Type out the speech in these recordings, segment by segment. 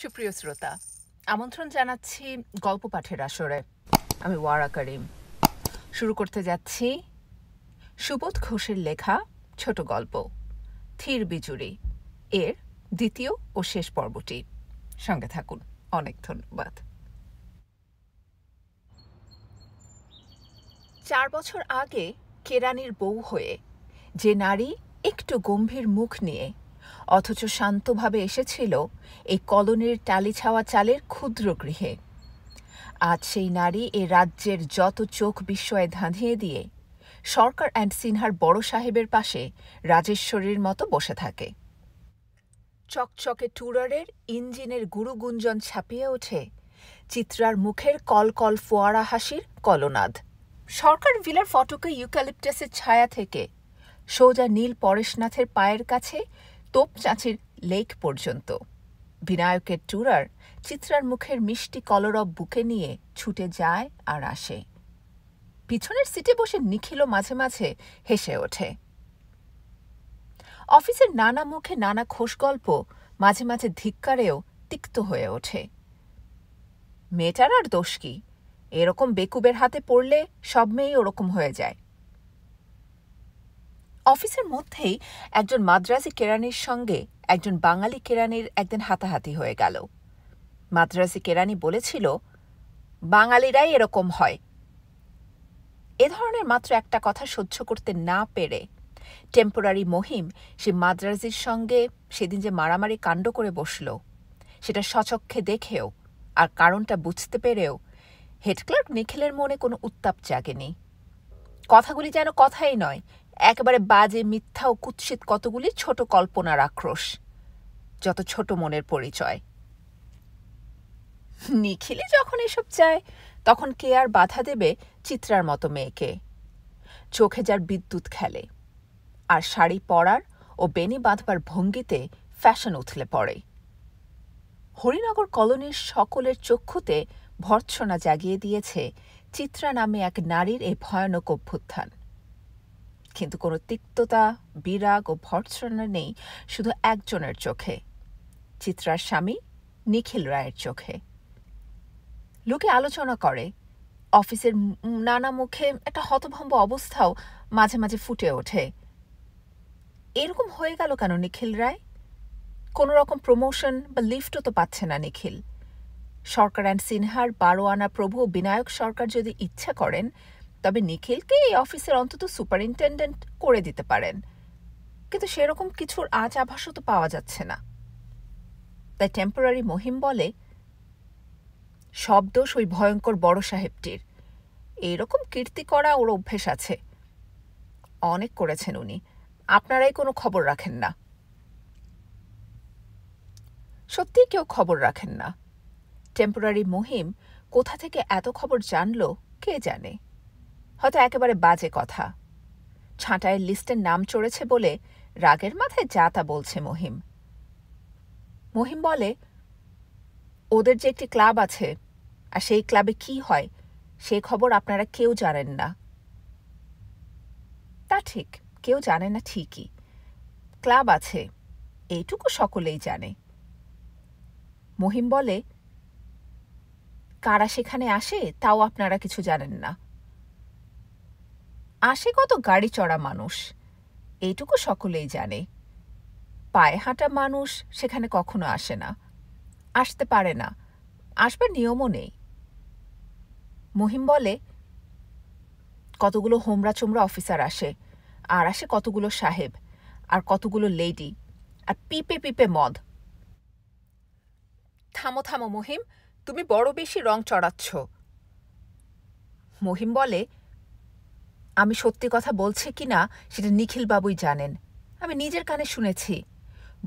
সুপ্রিয় শ্রোতা, আমন্ত্রণ জানাচ্ছি গল্প পাঠের আসরে। আমি ওয়ারা করিম। শুরু করতে যাচ্ছি সুবোধ ঘোষের লেখা ছোট গল্প থির বিজুরি এর দ্বিতীয় ও শেষ পর্বটি। সঙ্গে থাকুন। অনেক ধন্যবাদ। 4 বছর আগে কেরানির বউ হয়ে যে নারী একটু গম্ভীর মুখ নিয়ে অথচ শান্তভাবে এসেছিল এই কলোনির টালিছাওয়া চালের ক্ষুদ্র গৃহে, আজ সেই নারী এ রাজ্যের যত চোখ বিস্ময়ে ধাঁধিয়ে দিয়ে সরকার অ্যান্ড সিনহার বড় সাহেবের পাশে রাজেশ্বরীর মতো বসে থাকে। চকচকে টুরারের ইঞ্জিনের গুরুগুঞ্জন ছাপিয়ে ওঠে চিত্রার মুখের কলকল ফোয়ারা হাসির কলনাদ। সরকার ভিলার ফটকে ইউক্যালিপটাসের ছায়া থেকে সোজা নীল পরেশনাথের পায়ের কাছে তোপচাঁচির লেক পর্যন্ত বিনায়কের টুরার চিত্রার মুখের মিষ্টি কলরব বুকে নিয়ে ছুটে যায় আর আসে। পিছনের সিটে বসে নিখিলও মাঝে মাঝে হেসে ওঠে। অফিসের নানা মুখে নানা খোশ গল্প মাঝে মাঝে ধিক্কারেও তিক্ত হয়ে ওঠে। মেয়েটার আর দোষ কি? এরকম বেকুবের হাতে পড়লে সব মেয়েই ওরকম হয়ে যায়। অফিসের মধ্যেই একজন মাদ্রাজি কেরানির সঙ্গে একজন বাঙালি কেরানির একদিন হাতাহাতি হয়ে গেল। মাদ্রাজি কেরানি বলেছিল, বাঙালিরাই এরকম হয়। এ ধরনের মাত্র একটা কথা সহ্য করতে না পেরে টেম্পোরারি মহিম সে মাদ্রাজির সঙ্গে সেদিন যে মারামারি কাণ্ড করে বসল, সেটা স্বচক্ষে দেখেও আর কারণটা বুঝতে পেরেও হেডক্লার্ক নিখিলের মনে কোনো উত্তাপ জাগেনি। কথাগুলি যেন কথাই নয়, একেবারে বাজে মিথ্যা ও কুৎসিত কতগুলি ছোট কল্পনার আক্রোশ, যত ছোট মনের পরিচয়। নিখিলে যখন এসব চায় তখন কে আর বাধা দেবে চিত্রার মতো মেয়েকে? চোখে যার বিদ্যুৎ খেলে, আর শাড়ি পরার ও বেনি বাঁধবার ভঙ্গিতে ফ্যাশন উথলে পড়ে। হরিনগর কলোনির সকলের চক্ষুতে ভর্ৎসনা জাগিয়ে দিয়েছে চিত্রা নামে এক নারীর এই ভয়ানক অভ্যুত্থান। কিন্তু কোনো তিক্ততা, বিরাগ ও ভর্ৎসনা নেই শুধু একজনের চোখে, চিত্রার স্বামী নিখিল রায়ের চোখে। লোকে আলোচনা করে, অফিসের নানা মুখে একটা হতভম্ব অবস্থাও মাঝে মাঝে ফুটে ওঠে। এরকম হয়ে গেল কেন নিখিল রায়? কোনো রকম প্রমোশন বা লিফটও তো পাচ্ছে না নিখিল। সরকার অ্যান্ড সিনহার 12 আনা প্রভু বিনায়ক সরকার যদি ইচ্ছা করেন তবে নিখিলকে এই অফিসের অন্তত সুপারিনটেন্ডেন্ট করে দিতে পারেন, কিন্তু সেরকম কিছুর আজ আভাসও তো পাওয়া যাচ্ছে না। তাই টেম্পোরারি মহিম বলে, সব দোষ ওই ভয়ঙ্কর বড় সাহেবটির। এইরকম কীর্তি করা ওর অভ্যেস আছে, অনেক করেছেন উনি, আপনারাই কোনো খবর রাখেন না। সত্যি কেউ খবর রাখেন না। টেম্পোরারি মহিম কোথা থেকে এত খবর জানল কে জানে। হয়তো একেবারে বাজে কথা। ছাঁটাইয়ের লিস্টের নাম চড়েছে বলে রাগের মাথায় যা তা বলছে মহিম। মহিম বলে, ওদের যে একটি ক্লাব আছে, আর সেই ক্লাবে কি হয় সেই খবর আপনারা কেউ জানেন না। তা ঠিক, কেউ জানে না ঠিকই, ক্লাব আছে এইটুকু সকলেই জানে। মহিম বলে, কারা সেখানে আসে তাও আপনারা কিছু জানেন না। আসে কত গাড়ি চড়া মানুষ, এইটুকু সকলেই জানে। পায়ে হাঁটা মানুষ সেখানে কখনো আসে না, আসতে পারে না, আসবার নিয়মও নেই। মহিম বলে, কতগুলো হোমরা চোমরা অফিসার আসে, আর আসে কতগুলো সাহেব, আর কতগুলো লেডি, আর পিপে পিপে মদ। থামো থামো মহিম, তুমি বড় বেশি রং চড়াচ্ছ। মহিম বলে, আমি সত্যি কথা বলছি কিনা সেটা নিখিলবাবুই জানেন। আমি নিজের কানে শুনেছি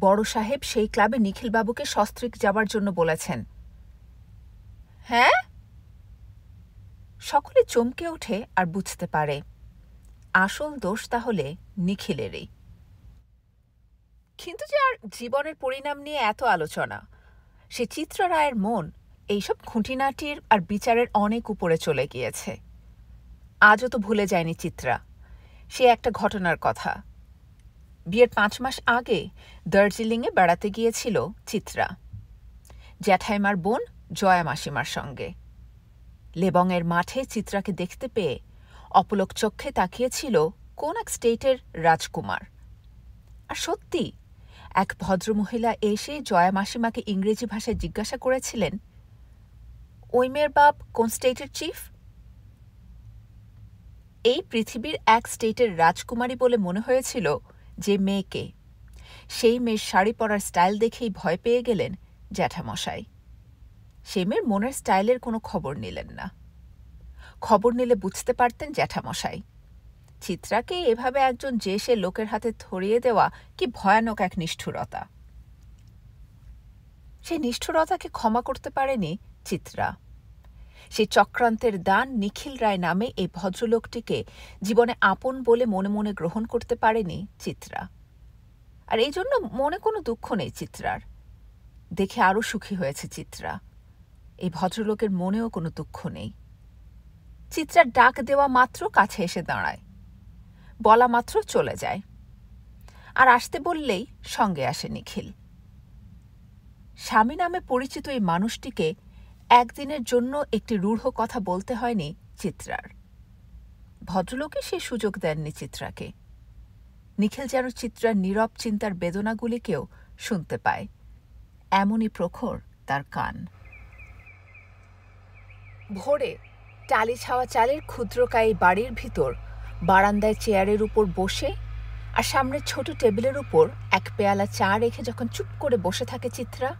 বড় সাহেব সেই ক্লাবে নিখিলবাবুকে সস্ত্রীক যাবার জন্য বলেছেন। হ্যাঁ? সকলে চমকে ওঠে আর বুঝতে পারে আসল দোষ তাহলে নিখিলেরই। কিন্তু যার জীবনের পরিণাম নিয়ে এত আলোচনা, সে চিত্রা রায়ের মন এইসব খুঁটিনাটির আর বিচারের অনেক উপরে চলে গিয়েছে। আজও তো ভুলে যায়নি চিত্রা সে একটা ঘটনার কথা। বিয়ের 5 মাস আগে দার্জিলিংয়ে বেড়াতে গিয়েছিল চিত্রা। জ্যাঠাইমার বোন জয়া মাসিমার সঙ্গে। লেবংয়ের মাঠে চিত্রাকে দেখতে পেয়ে অপলক চক্ষে তাকিয়েছিল কোন এক স্টেটের রাজকুমার। আর সত্যি এক ভদ্রমহিলা এসে জয়া মাসিমাকে ইংরেজি ভাষায় জিজ্ঞাসা করেছিলেন, ওই মেয়ের বাপ কোন স্টেটের চিফ? এই পৃথিবীর এক স্টেটের রাজকুমারী বলে মনে হয়েছিল যে মেয়েকে। সেই মেয়ের শাড়ি পরার স্টাইল দেখেই ভয় পেয়ে গেলেন জ্যাঠামশাই। সে মেয়ের মনের স্টাইলের কোনো খবর নিলেন না। খবর নিলে বুঝতে পারতেন জ্যাঠামশাই, চিত্রাকে এভাবে একজন যে সে লোকের হাতে ধরিয়ে দেওয়া কি ভয়ানক এক নিষ্ঠুরতা। সেই নিষ্ঠুরতাকে ক্ষমা করতে পারেনি চিত্রা। সেই চক্রান্তের দান নিখিল রায় নামে এই ভদ্রলোকটিকে জীবনে আপন বলে মনে মনে গ্রহণ করতে পারেনি চিত্রা। আর এই জন্য মনে কোনো দুঃখ নেই চিত্রার। দেখে আরও সুখী হয়েছে চিত্রা। এই ভদ্রলোকের মনেও কোনো দুঃখ নেই। চিত্রার ডাক দেওয়া মাত্র কাছে এসে দাঁড়ায়, বলা মাত্র চলে যায়। আর আসতে বললেই সঙ্গে আসে নিখিল। স্বামী নামে পরিচিত এই মানুষটিকে একদিনের জন্য একটি রূঢ় কথা বলতে হয়নি চিত্রার। ভদ্রলোকে সে সুযোগ দেননি চিত্রাকে। নিখিল যেন চিত্রার নীরব চিন্তার বেদনাগুলিকেও শুনতে পায়, এমনই প্রখর তার কান। ভোরে টালি ছাওয়া চালের ক্ষুদ্রকায়ী বাড়ির ভিতর বারান্দায় চেয়ারের উপর বসে আর সামনের ছোট টেবিলের উপর এক পেয়ালা চা রেখে যখন চুপ করে বসে থাকে চিত্রা,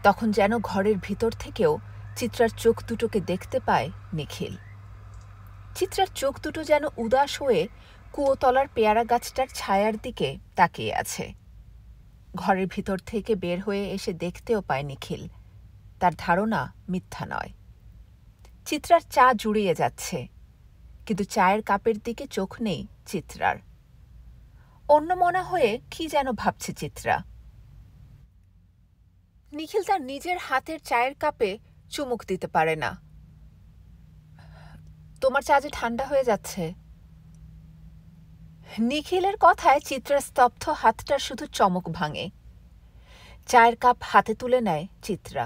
তখন যেন ঘরের ভিতর থেকেও চিত্রার চোখ দুটোকে দেখতে পায় নিখিল। চিত্রার চোখ দুটো যেন উদাস হয়ে কুয়োতলার পেয়ারা গাছটার ছায়ার দিকে তাকিয়ে আছে। ঘরের ভিতর থেকে বের হয়ে এসে দেখতেও পায় নিখিল। তার ধারণা মিথ্যা নয়। চিত্রার চা জুড়িয়ে যাচ্ছে, কিন্তু চায়ের কাপের দিকে চোখ নেই চিত্রার। অন্যমনা হয়ে কি যেন ভাবছে চিত্রা। নিখিল তার নিজের হাতের চায়ের কাপে চুমুক দিতে পারে না। তোমার চা যে ঠান্ডা হয়ে যাচ্ছে। নিখিলের কথায় চিত্রার স্তব্ধ হাতটা শুধু চমক ভাঙে। চায়ের কাপ হাতে তুলে নেয় চিত্রা।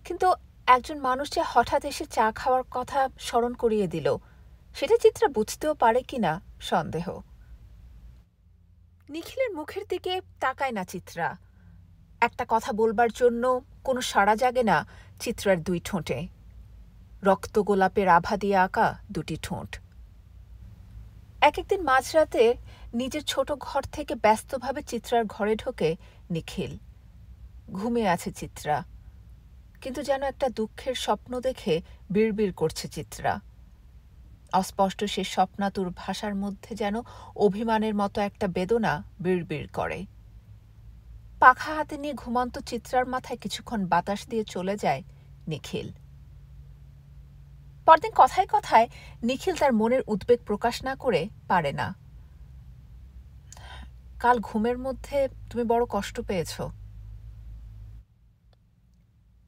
কিন্তু একজন মানুষ যে হঠাৎ এসে চা খাওয়ার কথা স্মরণ করিয়ে দিল, সেটা চিত্রা বুঝতেও পারে কিনা সন্দেহ। নিখিলের মুখের দিকে তাকায় না চিত্রা। একটা কথা বলবার জন্য কোনো সাড়া জাগে না চিত্রার দুই ঠোঁটে। রক্ত গোলাপের আভা দিয়ে আঁকা দুটি ঠোঁট। একদিন মাঝরাতে নিজের ছোট ঘর থেকে ব্যস্তভাবে চিত্রার ঘরে ঢোকে নিখিল। ঘুমিয়ে আছে চিত্রা, কিন্তু যেন একটা দুঃখের স্বপ্ন দেখে বিড়বিড় করছে চিত্রা। অস্পষ্ট সে স্বপ্নাতুর ভাষার মধ্যে যেন অভিমানের মতো একটা বেদনা বিড়বিড় করে। পাখা হাতে নিয়ে ঘুমন্ত চিত্রার মাথায় কিছুক্ষণ বাতাস দিয়ে চলে যায় নিখিল। পরদিন কথায় কথায় নিখিল তার মনের উদ্বেগ প্রকাশ না করে পারে না। কাল ঘুমের মধ্যে তুমি বড় কষ্ট পেয়েছ।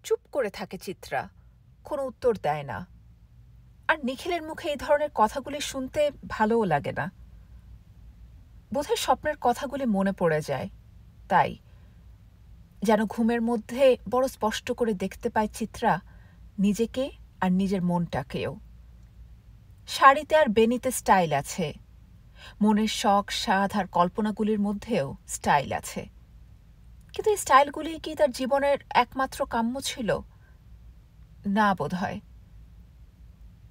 চুপ করে থাকে চিত্রা, কোনো উত্তর দেয় না। আর নিখিলের মুখে এই ধরনের কথাগুলি শুনতে ভালোও লাগে না। বোধহয় স্বপ্নের কথাগুলি মনে পড়ে যায়, তাই যেন ঘুমের মধ্যে বড় স্পষ্ট করে দেখতে পায় চিত্রা নিজেকে আর নিজের মনটাকেও। শাড়িতে আর বেনিতে স্টাইল আছে, মনের শখ সাধ আর কল্পনাগুলির মধ্যেও স্টাইল আছে। কিন্তু এই স্টাইলগুলি কি তার জীবনের একমাত্র কাম্য ছিল? না বোধহয়।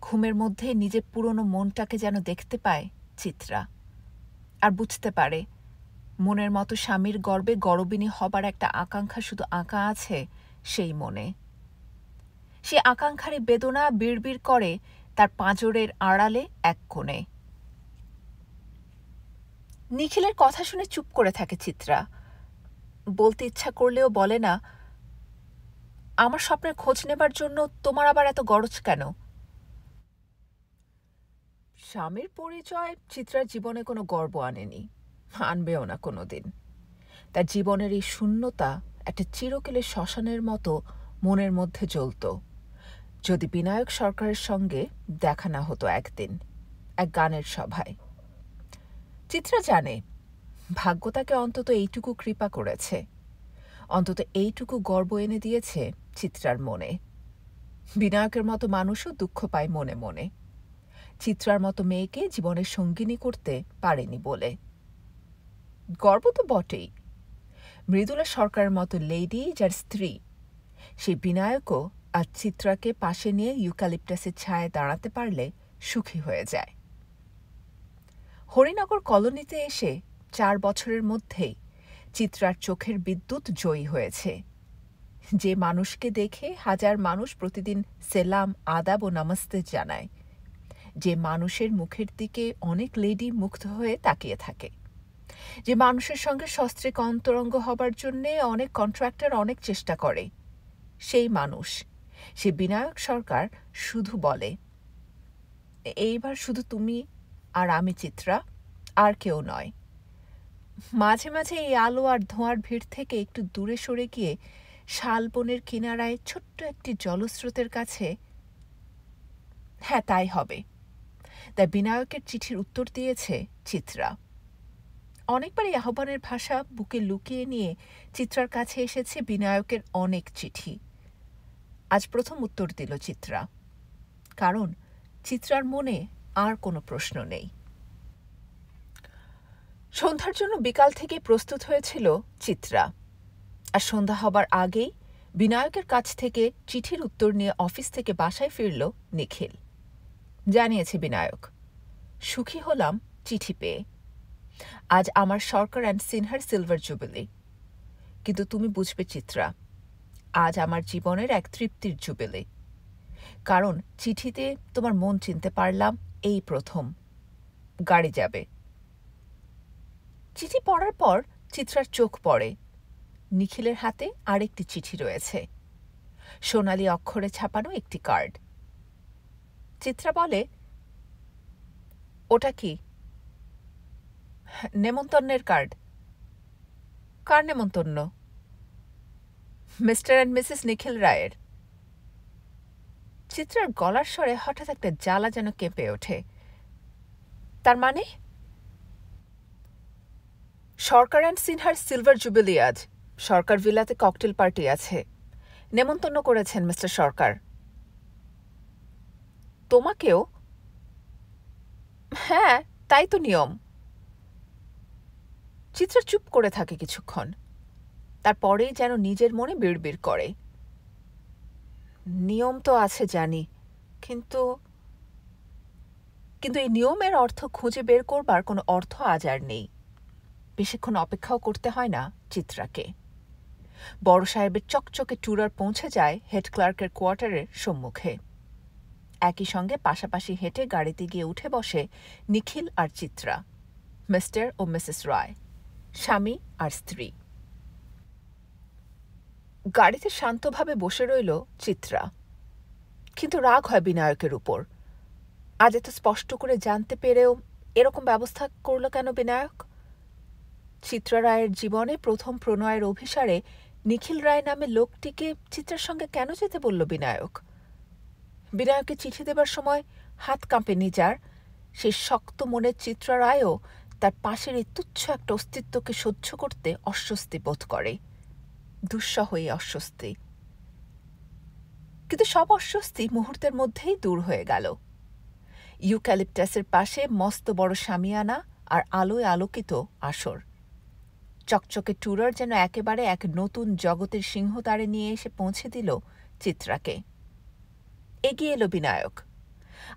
ঘুমের মধ্যে নিজের পুরনো মনটাকে যেন দেখতে পায় চিত্রা, আর বুঝতে পারে মনের মতো স্বামীর গর্বে গরবিনী হবার একটা আকাঙ্ক্ষা শুধু আঁকা আছে সেই মনে। সে আকাঙ্ক্ষারে বেদনা বিড়বিড় করে তার পাঁজরের আড়ালে এক কোণে। নিখিলের কথা শুনে চুপ করে থাকে চিত্রা। বলতে ইচ্ছা করলেও বলে না, আমার স্বপ্নের খোঁজ নেবার জন্য তোমার আবার এত গরজ কেন? স্বামীর পরিচয় চিত্রার জীবনে কোনো গর্ব আনেনি, আনবেও না কোনোদিন। তার জীবনের এই শূন্যতা একটা চিরকালের শ্মশানের মতো মনের মধ্যে জ্বলত, যদি বিনায়ক সরকারের সঙ্গে দেখা না হতো একদিন এক গানের সভায়। চিত্রা জানে ভাগ্য তাকে অন্তত এইটুকু কৃপা করেছে, অন্তত এইটুকু গর্ব এনে দিয়েছে চিত্রার মনে। বিনায়কের মতো মানুষও দুঃখ পায় মনে মনে, চিত্রার মতো মেয়েকে জীবনের সঙ্গিনী করতে পারেনি বলে। গর্ব তো বটেই। মৃদুলা সরকারের মতো লেডি, যার স্ত্রী, সেই বিনায়কও আজ চিত্রাকে পাশে নিয়ে ইউক্যালিপটাসের ছায়ায় দাঁড়াতে পারলে সুখী হয়ে যায়। হরিনগর কলোনিতে এসে 4 বছরের মধ্যেই চিত্রার চোখের বিদ্যুৎ জয়ী হয়েছে। যে মানুষকে দেখে হাজার মানুষ প্রতিদিন সেলাম, আদাব ও নমস্তে জানায়, যে মানুষের মুখের দিকে অনেক লেডি মুগ্ধ হয়ে তাকিয়ে থাকে, যে মানুষের সঙ্গে সস্ত্রীক অন্তরঙ্গ হবার জন্যে অনেক কন্ট্রাক্টর অনেক চেষ্টা করে, সেই মানুষ, সে বিনায়ক সরকার শুধু বলে, এইবার শুধু তুমি আর আমি চিত্রা, আর কেউ নয়। মাঝে মাঝে এই আলো আর ধোঁয়ার ভিড় থেকে একটু দূরে সরে গিয়ে শালবনের কিনারায় ছোট্ট একটি জলস্রোতের কাছে, হ্যাঁ তাই হবে। তাই বিনায়কের চিঠির উত্তর দিয়েছে চিত্রা। অনেকবার এই আহ্বানের ভাষা বুকে লুকিয়ে নিয়ে চিত্রার কাছে এসেছে বিনায়কের অনেক চিঠি। আজ প্রথম উত্তর দিল চিত্রা, কারণ চিত্রার মনে আর কোনো প্রশ্ন নেই। সন্ধ্যার জন্য বিকাল থেকে প্রস্তুত হয়েছিল চিত্রা, আর সন্ধ্যা হবার আগেই বিনায়কের কাছ থেকে চিঠির উত্তর নিয়ে অফিস থেকে বাসায় ফিরল নিখিল। জানিয়েছে বিনায়ক, সুখী হলাম চিঠি পেয়ে। আজ আমার সরকার অ্যান্ড সিনহার সিলভার জুবিলি। কিন্তু তুমি বুঝবে চিত্রা, আজ আমার জীবনের এক তৃপ্তির জুবিলি। কারণ চিঠিতে তোমার মন চিনতে পারলাম এই প্রথম। গাড়ি যাবে। চিঠি পড়ার পর চিত্রার চোখ পড়ে নিখিলের হাতে আরেকটি চিঠি রয়েছে, সোনালি অক্ষরে ছাপানো একটি কার্ড। চিত্রা বলে, ওটা কি? নেমন্তন্নের কার্ড। কার নেমন্তন্ন? মিস্টার অ্যান্ড মিসেস নিখিল রায়ের। চিত্রার গলার স্বরে হঠাৎ একটা জ্বালা যেন কেঁপে ওঠে। তার মানে? সরকার অ্যান্ড সিনহার সিলভার জুবিলি আজ। সরকার ভিলাতে ককটেল পার্টি আছে, নেমন্তন্ন করেছেন মিস্টার সরকার। তোমাকেও? হ্যাঁ, তাই তো নিয়ম। চিত্রা চুপ করে থাকে কিছুক্ষণ, তারপরেই যেন নিজের মনে বিড়বিড় করে, নিয়ম তো আছে জানি, কিন্তু এই নিয়মের অর্থ খুঁজে বের করবার কোনো অর্থ আজ আর নেই। বেশিক্ষণ অপেক্ষাও করতে হয় না চিত্রাকে। বড় সাহেবের চকচকে টুরার পৌঁছে যায় হেড ক্লার্কের কোয়ার্টারের সম্মুখে। একই সঙ্গে পাশাপাশি হেঁটে গাড়িতে গিয়ে উঠে বসে নিখিল আর চিত্রা, মিস্টার ও মিসেস রায়, স্বামী আর স্ত্রী। গাড়িতে শান্তভাবে বসে রইল চিত্রা, কিন্তু রাগ হয় বিনায়কের উপর। আজ এত স্পষ্ট করে জানতে পেরেও এরকম ব্যবস্থা করল কেন বিনায়ক? চিত্রা রায়ের জীবনে প্রথম প্রণয়ের অভিসারে নিখিল রায় নামে লোকটিকে চিত্রার সঙ্গে কেন যেতে বলল বিনায়ক? বিনায়ককে চিঠি দেবার সময় হাত কাঁপেনি যার, সে শক্ত মনের চিত্রা রায়ও তার পাশের এই তুচ্ছ একটা অস্তিত্বকে সহ্য করতে অস্বস্তি বোধ করে। দুঃসহ এই অস্বস্তি। কিন্তু সব অস্বস্তি মুহূর্তের মধ্যেই দূর হয়ে গেল। ইউক্যালিপটাসের পাশে মস্ত বড় শামিয়ানা আর আলোয় আলোকিত আসর। চকচকে টুরার যেন একেবারে এক নতুন জগতের সিংহদ্বারে নিয়ে এসে পৌঁছে দিল চিত্রাকে। এগিয়ে এলো বিনায়ক,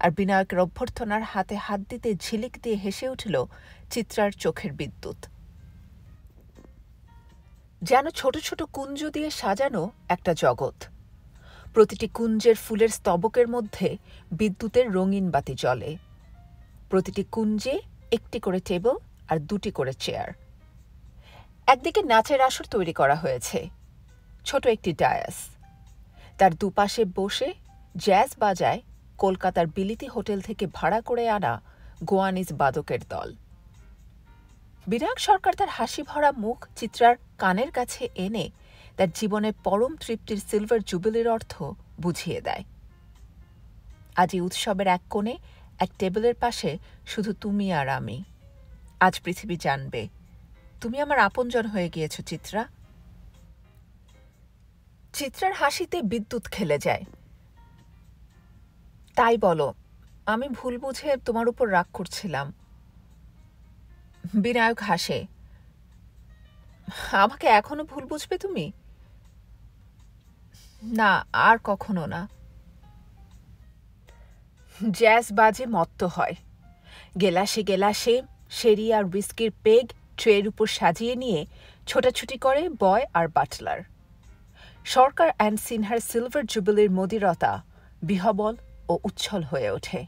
আর বিনায়কের অভ্যর্থনার হাতে হাত দিতে ঝিলিক দিয়ে হেসে উঠল চিত্রার চোখের বিদ্যুৎ। যেন ছোট ছোট কুঞ্জ দিয়ে সাজানো একটা জগৎ। প্রতিটি কুঞ্জের ফুলের স্তবকের মধ্যে বিদ্যুতের রঙিন বাতি জ্বলে। প্রতিটি কুঞ্জে একটি করে টেবিল আর 2টি করে চেয়ার। একদিকে নাচের আসর তৈরি করা হয়েছে, ছোট একটি ডায়াস। তার দুপাশে বসে জ্যাজ বাজায় কলকাতার বিলিতি হোটেল থেকে ভাড়া করে আনা গোয়ানিজ বাদকের দল। বিনায়ক সরকার তার হাসি ভরা মুখ চিত্রার কানের কাছে এনে তার জীবনের পরম তৃপ্তির সিলভার জুবিলির অর্থ বুঝিয়ে দেয়। আজ এই উৎসবের এক কোণে এক টেবিলের পাশে শুধু তুমি আর আমি। আজ পৃথিবী জানবে তুমি আমার আপনজন হয়ে গিয়েছ চিত্রা। চিত্রার হাসিতে বিদ্যুৎ খেলে যায়। তাই বলো, আমি ভুল বুঝে তোমার উপর রাগ করছিলাম। বিনায়ক হাসে। আমাকে এখনো ভুল বুঝবে তুমি? না, আর কখনো না। জ্যাজ বাজে মত্ত হয়। গেলাসে গেলাসে শেরি আর উইস্কির পেগ ট্রের উপর সাজিয়ে নিয়ে ছোটাছুটি করে বয় আর বাটলার। সরকার অ্যান্ড সিনহার সিলভার জুবিলির মদিরতা বিহবল ও উচ্ছল হয়ে ওঠে।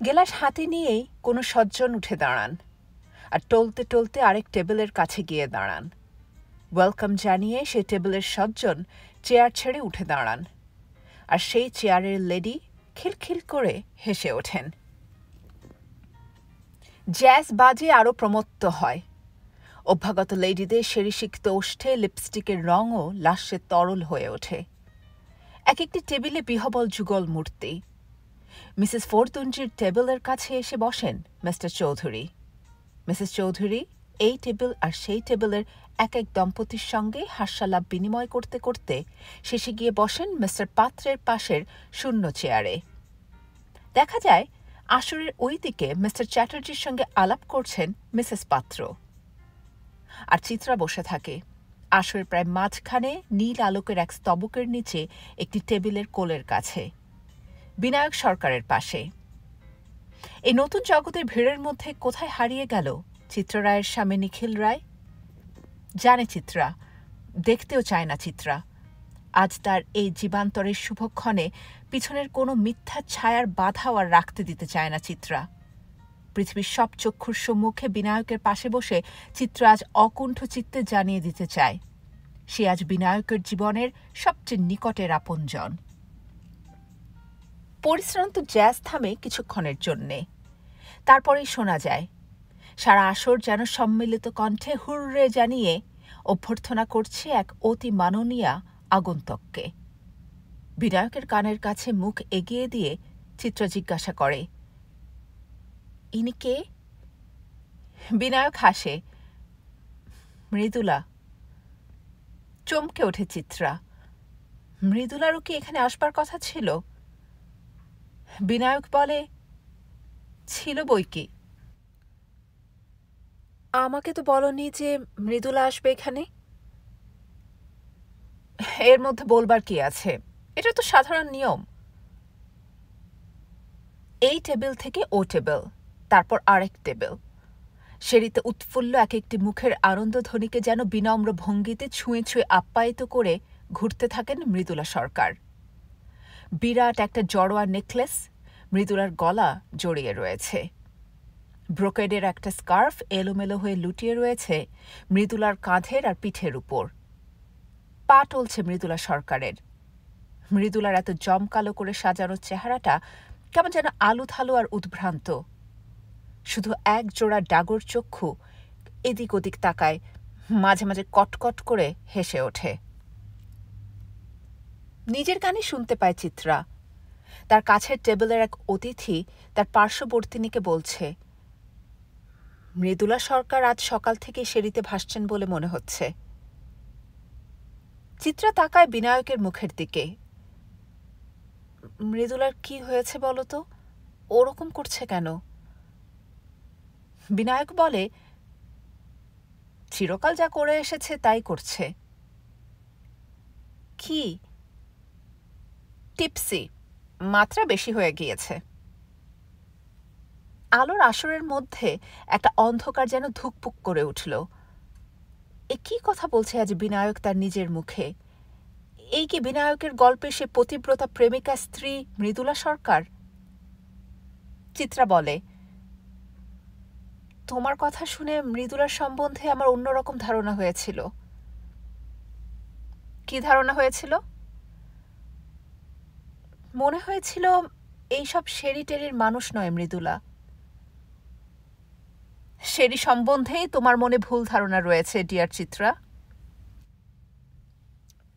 গেলাস হাতে নিয়েই কোনো সজ্জন উঠে দাঁড়ান আর টলতে টলতে আরেক টেবিলের কাছে গিয়ে দাঁড়ান। ওয়েলকাম জানিয়ে সে টেবিলের সজ্জন চেয়ার ছেড়ে উঠে দাঁড়ান, আর সেই চেয়ারের লেডি খিলখিল করে হেসে ওঠেন। জ্যাজ বাজে আরও প্রমত্ত হয়। অভ্যাগত লেডিদের সেরিসিক্ত ওষ্ঠে লিপস্টিকের রঙও লাস্যে তরল হয়ে ওঠে। এক একটি টেবিলে বিহবল যুগল মূর্তি। মিসেস ফোরতুঞ্জির টেবিলের কাছে এসে বসেন মিস্টার চৌধুরী। মিসেস চৌধুরী এই টেবিল আর সেই টেবিলের এক এক দম্পতির সঙ্গে হাস্যালাপ বিনিময় করতে করতে শেষে গিয়ে বসেন মিস্টার পাত্রের পাশের শূন্য চেয়ারে। দেখা যায় আসরের ওই দিকে মিস্টার চ্যাটার্জির সঙ্গে আলাপ করছেন মিসেস পাত্র। আর চিত্রা বসে থাকে আসরের প্রায় মাঝখানে নীল আলোকের এক স্তবকের নিচে একটি টেবিলের কোলের কাছে, বিনায়ক সরকারের পাশে। এই নতুন জগতের ভিড়ের মধ্যে কোথায় হারিয়ে গেল চিত্ররায়ের স্বামী নিখিল রায়? জানে চিত্রা, দেখতেও চায় না চিত্রা। আজ তার এই জীবান্তরের শুভক্ষণে পিছনের কোনো মিথ্যা ছায়ার বাধাও আর রাখতে দিতে চায় না চিত্রা। পৃথিবীর সব চক্ষুর সম্মুখে বিনায়কের পাশে বসে চিত্রা আজ অকুণ্ঠ চিত্তে জানিয়ে দিতে চায় সে আজ বিনায়কের জীবনের সবচেয়ে নিকটের আপনজন। পরিশ্রান্ত জ্যাজ থামে কিছুক্ষণের জন্যে। তারপরেই শোনা যায় সারা আসর যেন সম্মিলিত কণ্ঠে হুররে জানিয়ে অভ্যর্থনা করছে এক অতি মাননীয়া আগন্তককে। বিনায়কের কানের কাছে মুখ এগিয়ে দিয়ে চিত্রা জিজ্ঞাসা করে, ইনি কে? বিনায়ক হাসে। মৃদুলা। চমকে ওঠে চিত্রা। মৃদুলারও কি এখানে আসবার কথা ছিল? বিনায়ক বলে, ছিল বইকি। আমাকে তো বলনি যে মৃদুলা আসবে এখানে। এর মধ্যে বলবার কি আছে, এটা তো সাধারণ নিয়ম। এই টেবিল থেকে ও টেবিল, তারপর আরেক টেবিল। সেরিতে উৎফুল্ল এক একটি মুখের আনন্দধ্বনিকে যেন বিনম্র ভঙ্গিতে ছুঁয়ে ছুঁয়ে আপ্যায়িত করে ঘুরতে থাকেন মৃদুলা সরকার। বিরাট একটা জড়োয়া নেকলেস মৃদুলার গলা জড়িয়ে রয়েছে। ব্রোকেডের একটা স্কার্ফ এলোমেলো হয়ে লুটিয়ে রয়েছে মৃদুলার কাঁধের আর পিঠের উপর। পা টলছে মৃদুলা সরকারের। মৃদুলার এত জমকালো করে সাজানো চেহারাটা কেমন যেন আলুথালু আর উদ্ভ্রান্ত। শুধু এক জোড়া ডাগর চক্ষু এদিক ওদিক তাকায়, মাঝে মাঝে কটকট করে হেসে ওঠে। নিজের কানে শুনতে পায় চিত্রা। তার কাছের টেবিলের এক অতিথি তার পার্শ্ববর্তিনীকে বলছে, মৃদুলা সরকার আজ সকাল থেকে সেরিতে ভাসছেন বলে মনে হচ্ছে। চিত্রা তাকায় বিনায়কের মুখের দিকে। মৃদুলার কি হয়েছে বলো তো, ওরকম করছে কেন? বিনায়ক বলে, চিরকাল যা করে এসেছে তাই করছে। কি? টিপসি, মাত্রা বেশি হয়ে গিয়েছে। আলোর আসরের মধ্যে একটা অন্ধকার যেন ধুকপুক করে উঠল। এ কি কথা বলছে আজ বিনায়ক তার নিজের মুখে? এই কি বিনায়কের গল্পে সে পতিব্রতা প্রেমিকা স্ত্রী মৃদুলা সরকার? চিত্রা বলে, তোমার কথা শুনে মৃদুলার সম্বন্ধে আমার অন্যরকম ধারণা হয়েছিল। কি ধারণা হয়েছিল? মনে হয়েছিল এইসব সেরি টেরির মানুষ নয় মৃদুলা। সেরি সম্বন্ধেই তোমার মনে ভুল ধারণা রয়েছে ডিয়ার চিত্রা।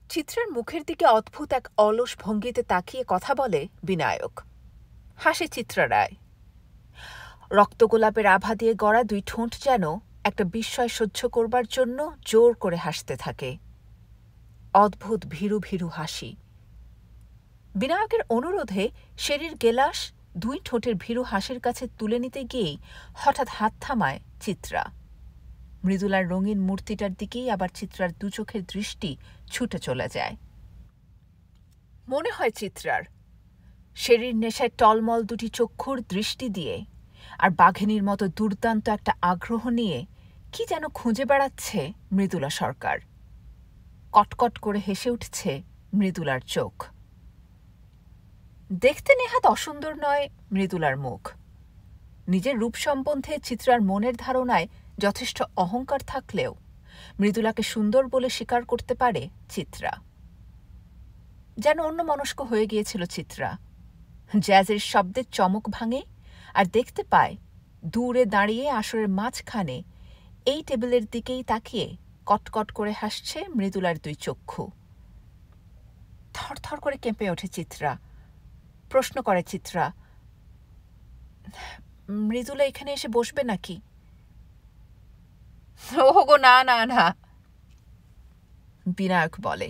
চিত্রার মুখের দিকে অদ্ভুত এক অলস ভঙ্গিতে তাকিয়ে কথা বলে বিনায়ক। হাসে চিত্রা রায়। রক্তগোলাপের আভা দিয়ে গড়া দুই ঠোঁট যেন একটা বিস্ময় সহ্য করবার জন্য জোর করে হাসতে থাকে। অদ্ভুত ভীরু ভীরু হাসি। বিনায়কের অনুরোধে শেরির গেলাস 2 ঠোঁটের ভীরু হাসির কাছে তুলে নিতে গিয়েই হঠাৎ হাত থামায় চিত্রা। মৃদুলার রঙিন মূর্তিটার দিকেই আবার চিত্রার 2 চোখের দৃষ্টি ছুটে চলে যায়। মনে হয় চিত্রার শেরির নেশায় টলমল 2টি চক্ষুর দৃষ্টি দিয়ে আর বাঘিনীর মতো দুর্দান্ত একটা আগ্রহ নিয়ে কি যেন খুঁজে বেড়াচ্ছে মৃদুলা সরকার। কটকট করে হেসে উঠছে মৃদুলার চোখ। দেখতে নেহাত অসুন্দর নয় মৃদুলার মুখ। নিজের রূপ সম্বন্ধে চিত্রার মনের ধারণায় যথেষ্ট অহংকার থাকলেও মৃদুলাকে সুন্দর বলে স্বীকার করতে পারে চিত্রা। যেন অন্যমনস্ক হয়ে গিয়েছিল চিত্রা। জ্যাজের শব্দের চমক ভাঙে আর দেখতে পায় দূরে দাঁড়িয়ে আসরের মাঝখানে এই টেবিলের দিকেই তাকিয়ে কটকট করে হাসছে মৃদুলার 2 চক্ষু। থরথর করে কেঁপে ওঠে চিত্রা। প্রশ্ন করে চিত্রা, মৃদুলা এখানে এসে বসবে নাকি? ওগো না না না, বিনায়ক বলে।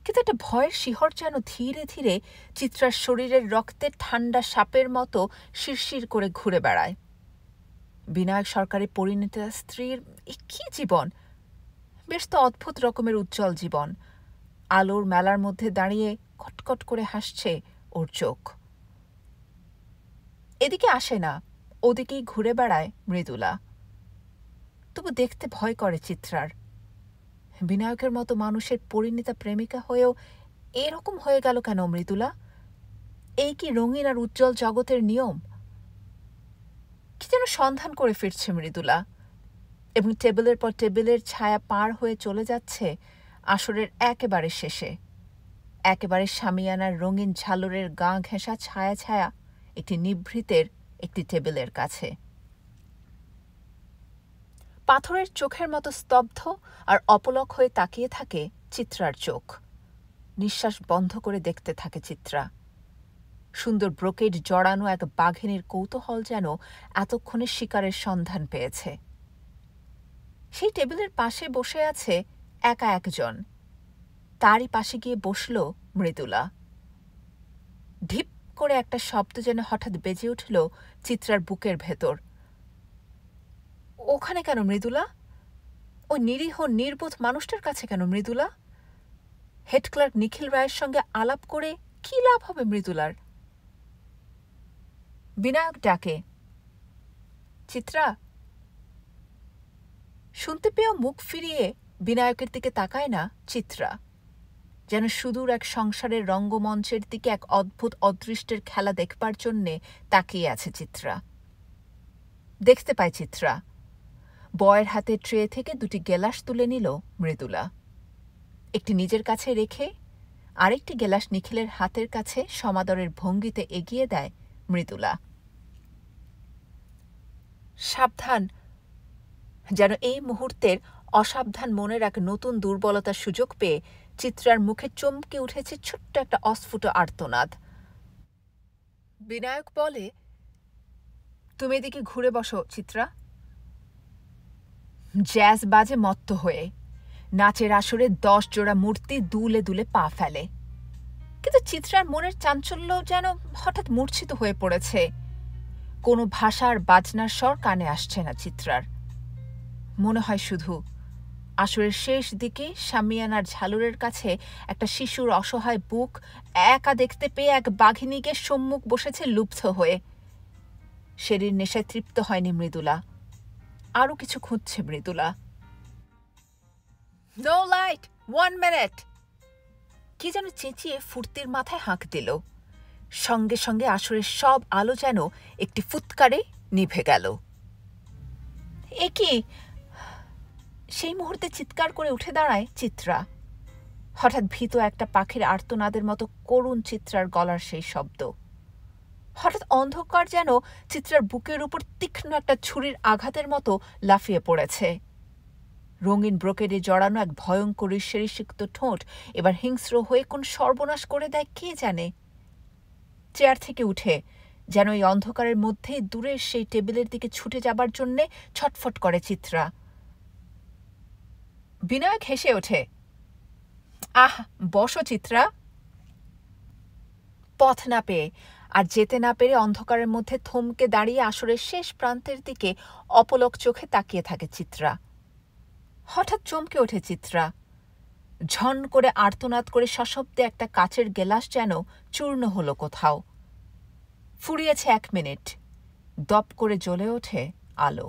কিন্তু একটা ভয়ের শিহর যেন ধীরে ধীরে চিত্রার শরীরের রক্তে ঠান্ডা সাপের মতো শিরশির করে ঘুরে বেড়ায়। বিনায়ক সরকারের পরিণীতা স্ত্রীর কি জীবন! বেশ তো অদ্ভুত রকমের উজ্জ্বল জীবন। আলোর মেলার মধ্যে দাঁড়িয়ে কটকট করে হাসছে ওর চোখ। এদিকে আসে না, ওদিকেই ঘুরে বেড়ায় মৃদুলা। তবু দেখতে ভয় করে চিত্রার। বিনায়কের মতো মানুষের পরিণীতা প্রেমিকা হয়েও এরকম হয়ে গেল কেন মৃদুলা? এই কি রঙিন আর উজ্জ্বল জগতের নিয়ম? কি যেন সন্ধান করে ফিরছে মৃদুলা, এবং টেবিলের পর টেবিলের ছায়া পার হয়ে চলে যাচ্ছে আসরের একেবারে শেষে, একেবারে শামিয়ানার রঙিন ঝালরের গা ঘেঁষা ছায়া ছায়া একটি নিভৃতের একটি টেবিলের কাছে। পাথরের চোখের মতো স্তব্ধ আর অপলক হয়ে তাকিয়ে থাকে চিত্রার চোখ। নিঃশ্বাস বন্ধ করে দেখতে থাকে চিত্রা। সুন্দর ব্রোকেড জড়ানো এক বাঘিনীর কৌতূহল যেন এতক্ষণে শিকারের সন্ধান পেয়েছে। সেই টেবিলের পাশে বসে আছে একা একজন। তারই পাশে গিয়ে বসল মৃদুলা। ঢিপ করে একটা শব্দ যেন হঠাৎ বেজে উঠল চিত্রার বুকের ভেতর। ওখানে কেন মৃদুলা? ওই নিরীহ নির্বোধ মানুষটার কাছে কেন মৃদুলা? হেড ক্লার্ক নিখিল রায়ের সঙ্গে আলাপ করে কি লাভ হবে মৃদুলার? বিনায়ক ডাকে, চিত্রা। শুনতে পেয়েও মুখ ফিরিয়ে বিনায়কের দিকে তাকায় না চিত্রা। যেন সুদূর এক সংসারের রঙ্গমঞ্চের দিকে এক অদ্ভুত অদৃষ্টের খেলা দেখবার জন্যে তাকিয়ে আছে চিত্রা। দেখতে পায় চিত্রা বয়ের হাতে ট্রে থেকে 2টি গেলাস তুলে নিল মৃদুলা। একটি নিজের কাছে রেখে আরেকটি গেলাস নিখিলের হাতের কাছে সমাদরের ভঙ্গিতে এগিয়ে দেয় মৃদুলা। সাবধান! যেন এই মুহূর্তের অসাবধান মনের এক নতুন দুর্বলতার সুযোগ পেয়ে চিত্রার মুখে চমকে উঠেছে ছোট্ট একটা অস্ফুট আর্তনাদ। বিনায়ক বলে, তুমি এদিকে ঘুরে বসো চিত্রা। জ্যাজ বাজে মত্ত হয়ে নাচের আসরে 10 জোড়া মূর্তি দুলে দুলে পা ফেলে। কিন্তু চিত্রার মনের চাঞ্চল্য যেন হঠাৎ মূর্ছিত হয়ে পড়েছে। কোনো ভাষার বাজনার স্বর কানে আসছে না চিত্রার। মনে হয় শুধু আসরের শেষ দিকে শামিয়ানার ঝালরের কাছে একটা শিশুর অসহায় বুক একা দেখতে পেয়ে এক বাঘিনীকে সম্মুখ বসেছে লুব্ধ হয়ে। শেরির নেশায় তৃপ্ত হয়নি মৃদুলা, আরো কিছু খুঁজছে মৃদুলা। No light, 1 minute! কি যেন চেঁচিয়ে ফুর্তির মাথায় হাঁক দিল। সঙ্গে সঙ্গে আসরের সব আলো যেন একটি ফুৎকারে নিভে গেল। এ কি! সেই মুহূর্তে চিৎকার করে উঠে দাঁড়ায় চিত্রা। হঠাৎ ভীত একটা পাখির আর্তনাদের মতো করুণ চিত্রার গলার সেই শব্দ। হঠাৎ অন্ধকার যেন চিত্রার বুকের উপর তীক্ষ্ণ একটা ছুরির আঘাতের মতো লাফিয়ে পড়েছে। রঙিন ব্রোকেডে জড়ানো এক ভয়ঙ্কর ঈর্ষেরিসিক্ত ঠোঁট এবার হিংস্র হয়ে কোন সর্বনাশ করে দেয় কে জানে। চেয়ার থেকে উঠে যেন এই অন্ধকারের মধ্যেই দূরের সেই টেবিলের দিকে ছুটে যাবার জন্যে ছটফট করে চিত্রা। বিনায়ক হেসে ওঠে, আহ, বসো চিত্রা। পথ না পেয়ে আর যেতে না পেরে অন্ধকারের মধ্যে থমকে দাঁড়িয়ে আসরের শেষ প্রান্তের দিকে অপলক চোখে তাকিয়ে থাকে চিত্রা। হঠাৎ চমকে ওঠে চিত্রা। ঝন করে আর্তনাদ করে সশব্দে একটা কাচের গেলাস যেন চূর্ণ হলো কোথাও। ফুরিয়েছে 1 মিনিট। দপ করে জ্বলে ওঠে আলো।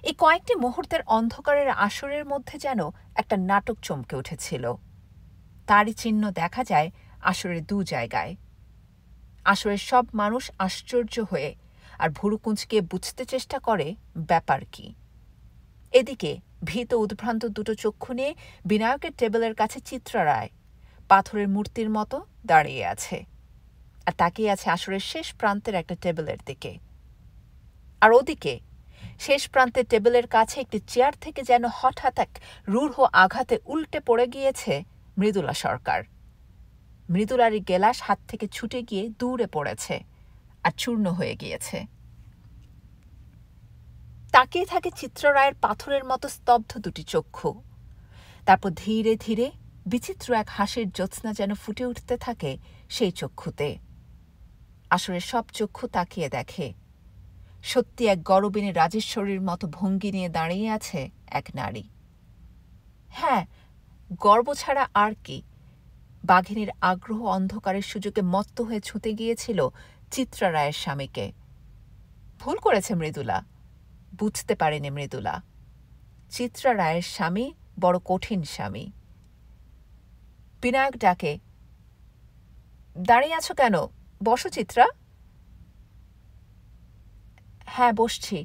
এই কয়েকটি মুহূর্তের অন্ধকারের আসরের মধ্যে যেন একটা নাটক চমকে উঠেছিল। তারই চিহ্ন দেখা যায় আসরের 2 জায়গায়। আসরের সব মানুষ আশ্চর্য হয়ে আর ভুরু কুঁচকে বুঝতে চেষ্টা করে ব্যাপার কি। এদিকে ভীত উদ্ভ্রান্ত দুটো চক্ষু নিয়ে বিনায়কের টেবিলের কাছে চিত্রা রায় পাথরের মূর্তির মতো দাঁড়িয়ে আছে আর তাকিয়ে আছে আসরের শেষ প্রান্তের একটা টেবিলের দিকে। আর ওদিকে শেষ প্রান্তের টেবিলের কাছে একটি চেয়ার থেকে যেন হঠাৎ এক রূঢ় আঘাতে উল্টে পড়ে গিয়েছে মৃদুলা সরকার। মৃদুলারই গেলাস হাত থেকে ছুটে গিয়ে দূরে পড়েছে আর চূর্ণ হয়ে গিয়েছে। তাকিয়ে থাকে চিত্রা রায়ের পাথরের মতো স্তব্ধ দুটি চক্ষু। তারপর ধীরে ধীরে বিচিত্র এক হাসির জ্যোৎস্না যেন ফুটে উঠতে থাকে সেই চক্ষুতে। আসলে সব চক্ষু তাকিয়ে দেখে সত্যি এক গরবিনী রাজেশ্বরীর মতো ভঙ্গি নিয়ে দাঁড়িয়ে আছে এক নারী। হ্যাঁ, গর্ব ছাড়া আর কি। বাঘিনীর আগ্রহ অন্ধকারের সুযোগে মত্ত হয়ে ছুঁতে গিয়েছিল চিত্রা রায়ের স্বামীকে। ভুল করেছে মৃদুলা, বুঝতে পারেনি মৃদুলা। চিত্রা রায়ের স্বামী বড় কঠিন স্বামী। বিনায়ক ডাকে, দাঁড়িয়ে আছো কেন? বসো চিত্রা। হ্যাঁ, বসছি।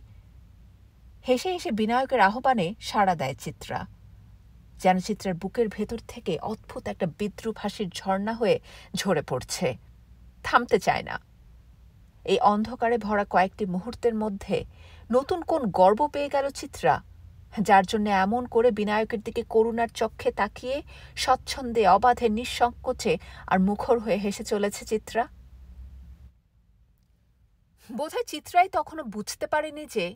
হেসে হেসে বিনায়কের আহ্বানে সাড়া দেয় চিত্রা। যেন চিত্রার বুকের ভেতর থেকে অদ্ভুত একটা বিদ্রুপ হাসির ঝর্ণা হয়ে ঝরে পড়ছে, থামতে চায় না। এই অন্ধকারে ভরা কয়েকটি মুহূর্তের মধ্যে নতুন কোন গর্ব পেয়ে গেল চিত্রা, যার জন্য এমন করে বিনায়কের দিকে করুণার চক্ষে তাকিয়ে স্বচ্ছন্দে অবাধে নিঃসংকোচে আর মুখর হয়ে হেসে চলেছে চিত্রা। বোধহয় চিত্রাই তখনও বুঝতে পারেনি যে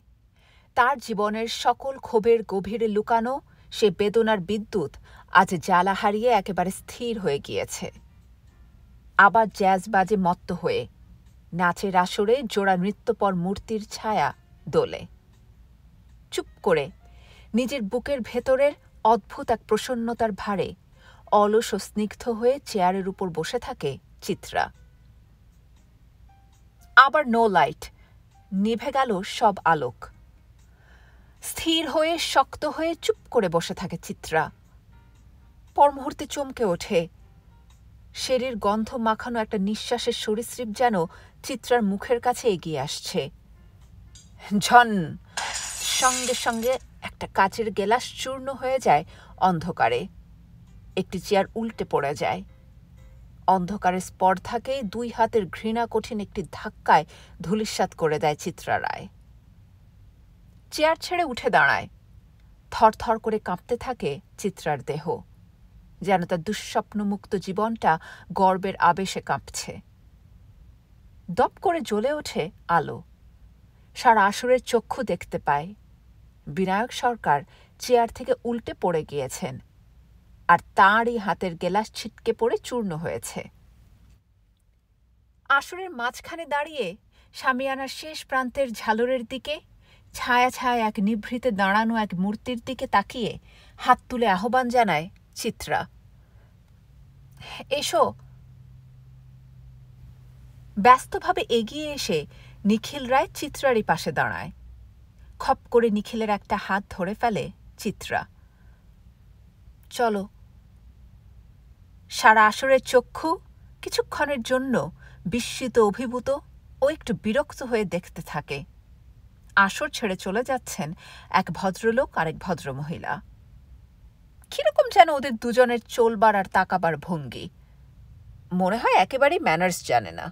তার জীবনের সকল ক্ষোভের গভীরে লুকানো সে বেদনার বিদ্যুৎ আজ জ্বালা হারিয়ে একেবারে স্থির হয়ে গিয়েছে। আবার জ্যাজ বাজে মত্ত হয়ে নাচের আসরে জোড়া নৃত্যপর মূর্তির ছায়া দোলে। চুপ করে নিজের বুকের ভেতরের অদ্ভুত এক প্রসন্নতার ভারে অলস ও স্নিগ্ধ হয়ে চেয়ারের উপর বসে থাকে চিত্রা। আবার নো লাইট, নিভে গেল সব আলোক। স্থির হয়ে শক্ত হয়ে চুপ করে বসে থাকে চিত্রা। পর মুহূর্তে চমকে ওঠে। শেরির গন্ধ মাখানো একটা নিঃশ্বাসের সরীসৃপ যেন চিত্রার মুখের কাছে এগিয়ে আসছে। ঝন, সঙ্গে সঙ্গে একটা কাচের গেলাস চূর্ণ হয়ে যায় অন্ধকারে। একটি চেয়ার উল্টে পড়ে যায়। অন্ধকারের স্পর্ধাকেই 2 হাতের ঘৃণা কঠিন একটি ধাক্কায় ধূলিসাৎ করে দেয় চিত্রা রায়। চেয়ার ছেড়ে উঠে দাঁড়ায়। থরথর করে কাঁপতে থাকে চিত্রার দেহ, যেন তার দুঃস্বপ্নমুক্ত জীবনটা গর্বের আবেশে কাঁপছে। দপ করে জ্বলে ওঠে আলো। সারা আসরের চক্ষু দেখতে পায় বিনায়ক সরকার চেয়ার থেকে উল্টে পড়ে গিয়েছেন আর তাঁরই হাতের গেলাস ছিটকে পড়ে চূর্ণ হয়েছে। আসরের মাঝখানে দাঁড়িয়ে শামিয়ানার শেষ প্রান্তের ঝালরের দিকে ছায়া ছায়া এক নিভৃতে দাঁড়ানো এক মূর্তির দিকে তাকিয়ে হাত তুলে আহ্বান জানায় চিত্রা, এসো। ব্যস্তভাবে এগিয়ে এসে নিখিল রায় চিত্রারই পাশে দাঁড়ায়। খপ করে নিখিলের একটা হাত ধরে ফেলে চিত্রা। চলো। সারা আসরের চক্ষু কিছুক্ষণের জন্য বিস্মিত, অভিভূত ও একটু বিরক্ত হয়ে দেখতে থাকে। আসর ছেড়ে চলে যাচ্ছেন এক ভদ্রলোক আর এক ভদ্রমহিলা। কিরকম যেন ওদের দুজনের চলবার আর তাকাবার ভঙ্গি। মনে হয় একেবারেই ম্যানার্স জানে না।